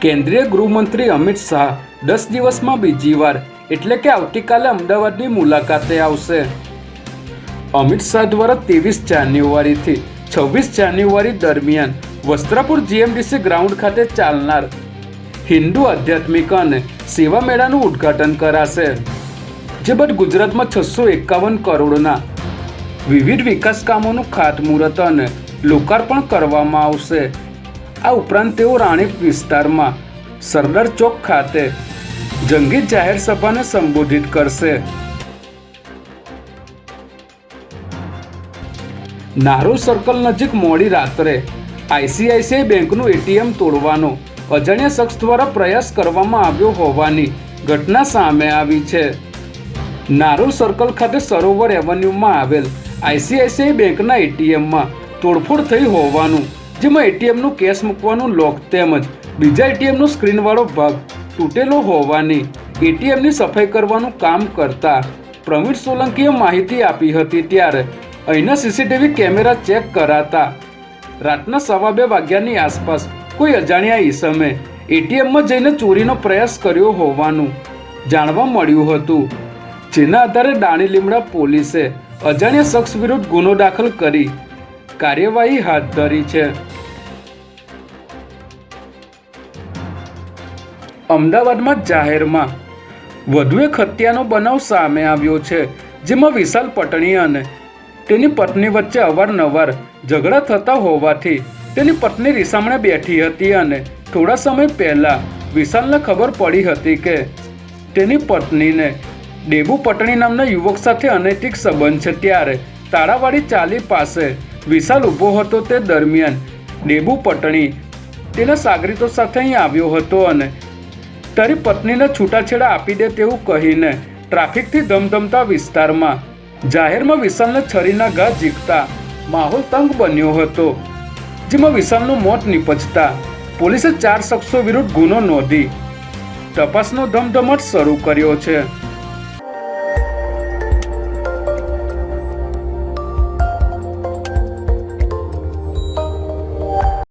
કેન્દ્રીય ગૃહમંત્રી અમિત શાહ 10 દિવસમાં બીજી વાર એટલે કે આવતીકાલે અમદાવાદની મુલાકાતે આવશે. અમિત શાહ દ્વારા 23 જાન્યુઆરીથી 26 જાન્યુઆરી દરમિયાન વસ્ત્રાપુર જીએમડીસી ગ્રાઉન્ડ ખાતે ચાલનાર હિન્દુ આધ્યાત્મિક અને સેવા મેળાનું ઉદ્ઘાટન કરાશે. જે બાદ ગુજરાતમાં 651 કરોડના વિવિધ વિકાસ કામોનું ખાતમુહૂર્ત અને લોકાર્પણ કરવામાં આવશે. આ ઉપરાંત તેઓ રાણીપ વિસ્તારમાં સરદાર ચોક ખાતે જંગી જાહેર સભાને સંબોધિત કરશે. નારોલ સર્કલ નજીક મોડી રાત્રે આઈસીઆઈસીઆઈ બેંકનું એટીએમ તોડવાનો અજાણ્યા શખ્સ દ્વારા પ્રયાસ કરવામાં આવ્યો હોવાની ઘટના સામે આવી છે. નારોલ સર્કલ ખાતે સરોવર એવન્યુમાં આવેલ આઈસીઆઈસીઆઈ બેંકના એટીએમમાં તોડફોડ થઈ હોવાનું, જેમાં એટીએમનું કેશ મૂકવાનું લોક તેમજ બીજા એટીએમનો સ્ક્રીનવાળો ભાગ તૂટેલો હોવાની એટીએમની સફાઈ કરવાનું કામ કરતા પ્રવીણ સોલંકીએ માહિતી આપી હતી. ત્યારે અહીંના સીસીટીવી કેમેરા ચેક કરાતા રાતના 2:15 વાગ્યાની આસપાસ કોઈ અજાણ્યા ઈસમે એટીએમમાં જઈને ચોરીનો પ્રયાસ કર્યો હોવાનું જાણવા મળ્યું હતું. જેના આધારે દાણી લીમડા પોલીસે અજાણ્યા શખ્સ વિરુદ્ધ ગુનો દાખલ કરી કાર્યવાહી હાથ ધરી છે. અમદાવાદમાં જાહેરમાં વધુ એક હત્યાનો બનાવ સામે આવ્યો છે, જેમાં વિશાલ પટણી અને તેની પત્ની વચ્ચે અવારનવાર ઝઘડા થતા હોવાથી તેની પત્ની રીસામણે બેઠી હતી અને થોડા સમય પહેલા વિશાલને ખબર પડી હતી કે તેની પત્નીને ડેબુ પટણી નામના યુવક સાથે અનૈતિક સંબંધ છે. ત્યારે તાળાવાડી ચાલી પાસે વિશાલ ઊભો હતો. તે દરમિયાન ડેબુ પટણી તેના સાગરીતો સાથે અહીં આવ્યો હતો અને તારી પત્નીને છૂટાછેડા આપી દે તેવું કહીને ટ્રાફિકથી ધમધમતા વિસ્તારમાં જાહેરમાં વિશાલને છરીના ઘા ઝીંકતા માહોલ તંગ બન્યો હતો, જેમાં વિશાલનું મોત નીપજતા પોલીસે 4 શખ્સો વિરુદ્ધ ગુનો નોંધી તપાસનો ધમધમાટ શરૂ કર્યો છે.